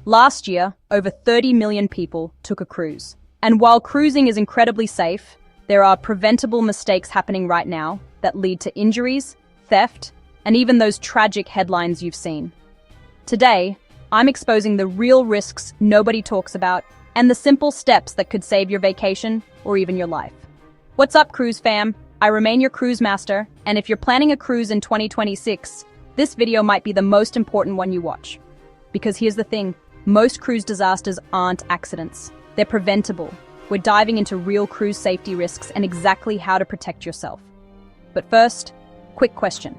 Last year, over 30 million people took a cruise. And while cruising is incredibly safe, there are preventable mistakes happening right now that lead to injuries, theft, and even those tragic headlines you've seen. Today, I'm exposing the real risks nobody talks about and the simple steps that could save your vacation or even your life. What's up, cruise fam? I remain your cruise master, and if you're planning a cruise in 2026, this video might be the most important one you watch. Because here's the thing, most cruise disasters aren't accidents. They're preventable. We're diving into real cruise safety risks and exactly how to protect yourself. But first, quick question.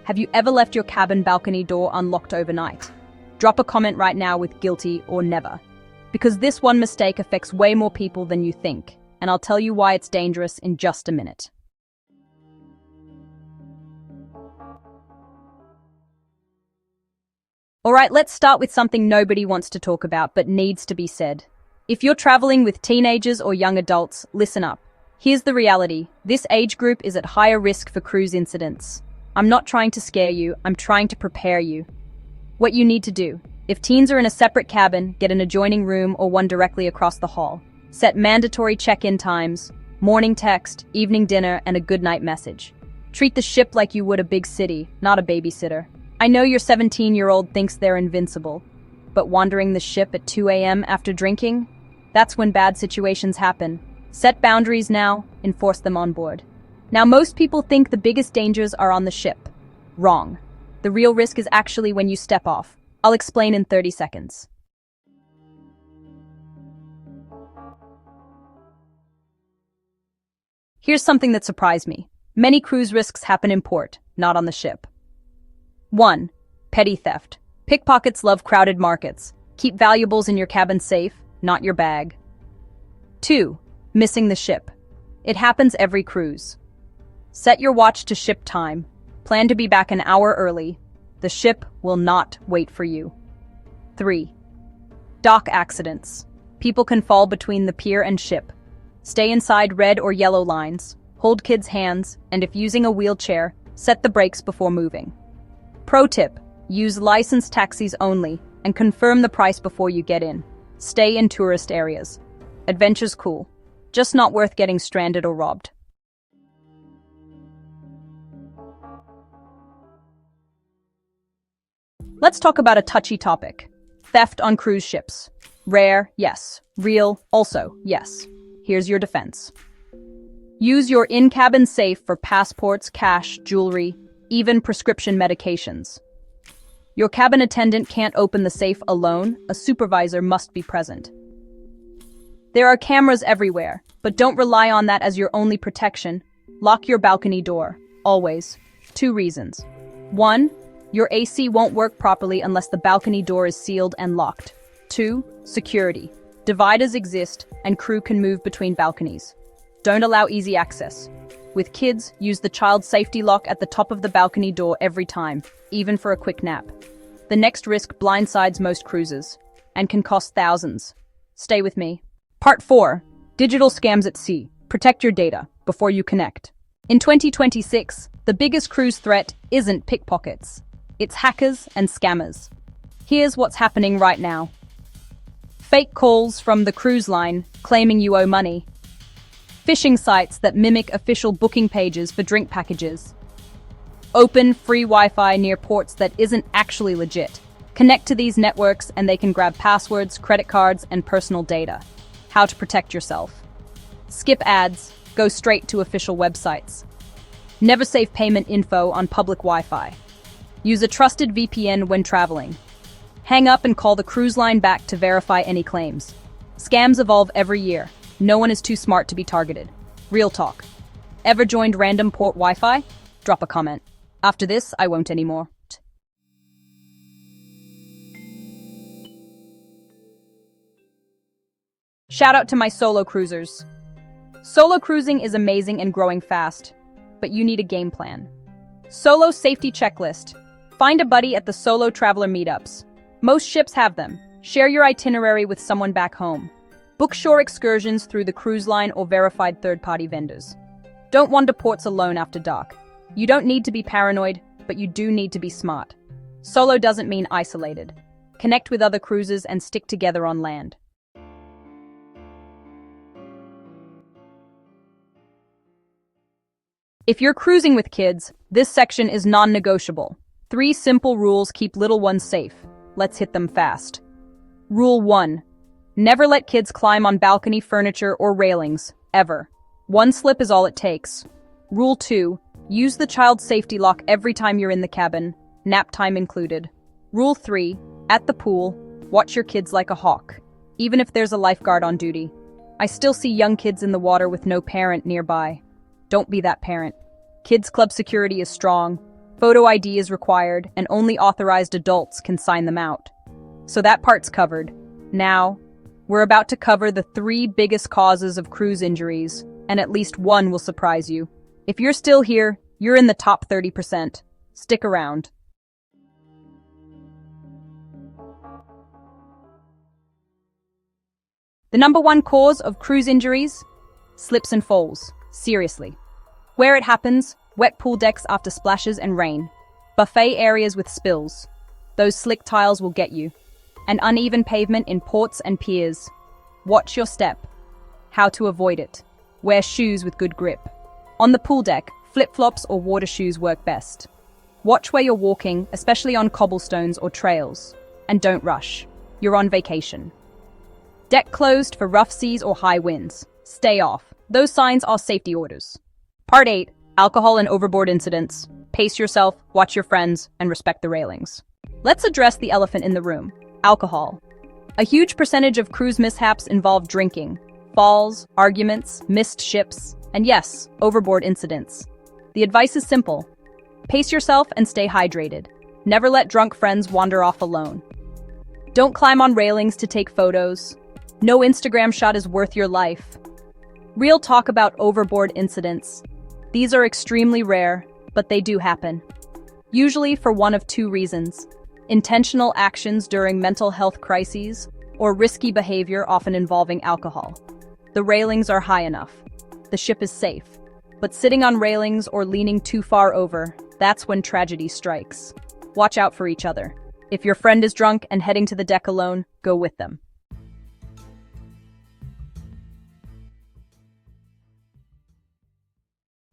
Have you ever left your cabin balcony door unlocked overnight? Drop a comment right now with guilty or never. Because this one mistake affects way more people than you think, and I'll tell you why it's dangerous in just a minute. Alright, let's start with something nobody wants to talk about but needs to be said. If you're traveling with teenagers or young adults, listen up. Here's the reality. This age group is at higher risk for cruise incidents. I'm not trying to scare you, I'm trying to prepare you. What you need to do. If teens are in a separate cabin, get an adjoining room or one directly across the hall. Set mandatory check-in times, morning text, evening dinner, and a goodnight message. Treat the ship like you would a big city, not a babysitter. I know your 17-year-old thinks they're invincible, but wandering the ship at 2 a.m. after drinking? That's when bad situations happen. Set boundaries now, enforce them on board. Now, most people think the biggest dangers are on the ship. Wrong. The real risk is actually when you step off. I'll explain in 30 seconds. Here's something that surprised me. Many cruise risks happen in port, not on the ship. 1. Petty theft. Pickpockets love crowded markets. Keep valuables in your cabin safe, not your bag. 2. Missing the ship. It happens every cruise. Set your watch to ship time. Plan to be back an hour early. The ship will not wait for you. 3. Dock accidents. People can fall between the pier and ship. Stay inside red or yellow lines. Hold kids' hands, and if using a wheelchair, set the brakes before moving. Pro tip, use licensed taxis only and confirm the price before you get in. Stay in tourist areas. Adventure's cool, just not worth getting stranded or robbed. Let's talk about a touchy topic. Theft on cruise ships. Rare, yes. Real, also, yes. Here's your defense. Use your in-cabin safe for passports, cash, jewelry, even prescription medications. Your cabin attendant can't open the safe alone, a supervisor must be present. There are cameras everywhere, but don't rely on that as your only protection. Lock your balcony door, always. 2 reasons. 1. Your AC won't work properly unless the balcony door is sealed and locked. 2. Security. Dividers exist, and crew can move between balconies. Don't allow easy access. With kids, use the child safety lock at the top of the balcony door every time, even for a quick nap. The next risk blindsides most cruises, and can cost thousands. Stay with me. Part 4. Digital scams at sea. Protect your data before you connect. In 2026, the biggest cruise threat isn't pickpockets. It's hackers and scammers. Here's what's happening right now. Fake calls from the cruise line claiming you owe money. Phishing sites that mimic official booking pages for drink packages. Open free Wi-Fi near ports that isn't actually legit. Connect to these networks and they can grab passwords, credit cards, and personal data. How to protect yourself. Skip ads, go straight to official websites. Never save payment info on public Wi-Fi. Use a trusted VPN when traveling. Hang up and call the cruise line back to verify any claims. Scams evolve every year. No one is too smart to be targeted. Real talk. Ever joined random port Wi-Fi? Drop a comment. After this, I won't anymore. Shout out to my solo cruisers. Solo cruising is amazing and growing fast, but you need a game plan. Solo safety checklist. Find a buddy at the solo traveler meetups. Most ships have them. Share your itinerary with someone back home. Book shore excursions through the cruise line or verified third-party vendors. Don't wander ports alone after dark. You don't need to be paranoid, but you do need to be smart. Solo doesn't mean isolated. Connect with other cruisers and stick together on land. If you're cruising with kids, this section is non-negotiable. 3 simple rules keep little ones safe. Let's hit them fast. Rule 1. Never let kids climb on balcony furniture or railings, ever. 1 slip is all it takes. Rule 2. Use the child safety lock every time you're in the cabin, nap time included. Rule 3. At the pool, watch your kids like a hawk, even if there's a lifeguard on duty. I still see young kids in the water with no parent nearby. Don't be that parent. Kids Club security is strong, photo ID is required, and only authorized adults can sign them out. So that part's covered. Now, we're about to cover the 3 biggest causes of cruise injuries, and at least one will surprise you. If you're still here, you're in the top 30%. Stick around. The number 1 cause of cruise injuries? Slips and falls. Seriously. Where it happens, wet pool decks after splashes and rain. Buffet areas with spills. Those slick tiles will get you. An uneven pavement in ports and piers. Watch your step. How to avoid it. Wear shoes with good grip. On the pool deck, flip-flops or water shoes work best. Watch where you're walking, especially on cobblestones or trails. And don't rush. You're on vacation. Deck closed for rough seas or high winds. Stay off. Those signs are safety orders. Part 8. Alcohol and overboard incidents. Pace yourself, watch your friends, and respect the railings. Let's address the elephant in the room. Alcohol. A huge percentage of cruise mishaps involve drinking. Falls, arguments, missed ships, and yes, overboard incidents. The advice is simple. Pace yourself and stay hydrated. Never let drunk friends wander off alone. Don't climb on railings to take photos. No Instagram shot is worth your life. Real talk about overboard incidents. These are extremely rare, but they do happen. Usually for one of 2 reasons: intentional actions during mental health crises, or risky behavior often involving alcohol. The railings are high enough. The ship is safe. But sitting on railings or leaning too far over, that's when tragedy strikes. Watch out for each other. If your friend is drunk and heading to the deck alone, go with them.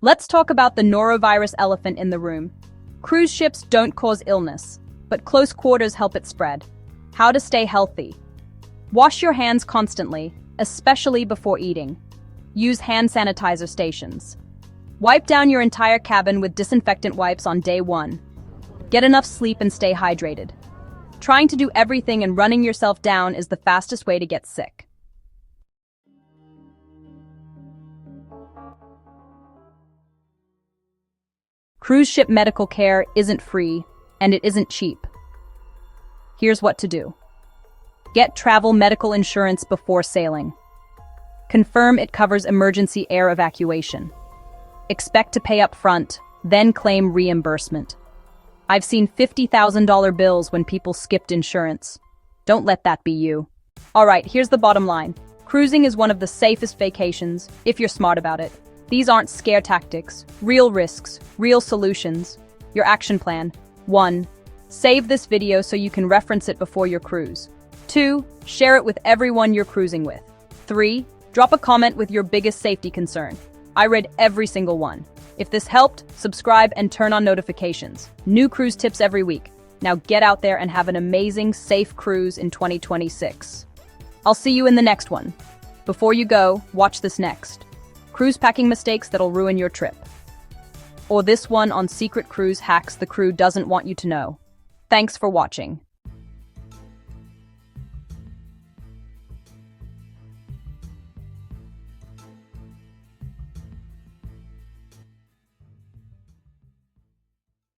Let's talk about the norovirus elephant in the room. Cruise ships don't cause illness, but close quarters help it spread. How to stay healthy. Wash your hands constantly, especially before eating. Use hand sanitizer stations. Wipe down your entire cabin with disinfectant wipes on day 1. Get enough sleep and stay hydrated. Trying to do everything and running yourself down is the fastest way to get sick. Cruise ship medical care isn't free, and it isn't cheap. Here's what to do. Get travel medical insurance before sailing. Confirm it covers emergency air evacuation. Expect to pay up front, then claim reimbursement. I've seen $50,000 bills when people skipped insurance. Don't let that be you. Alright, here's the bottom line. Cruising is one of the safest vacations, if you're smart about it. These aren't scare tactics, real risks, real solutions. Your action plan. 1. Save this video so you can reference it before your cruise. 2. Share it with everyone you're cruising with. 3. Drop a comment with your biggest safety concern. I read every single one. If this helped, subscribe and turn on notifications. New cruise tips every week. Now get out there and have an amazing, safe cruise in 2026. I'll see you in the next one. Before you go, watch this next. Cruise packing mistakes that'll ruin your trip. Or this one on secret cruise hacks the crew doesn't want you to know. Thanks for watching.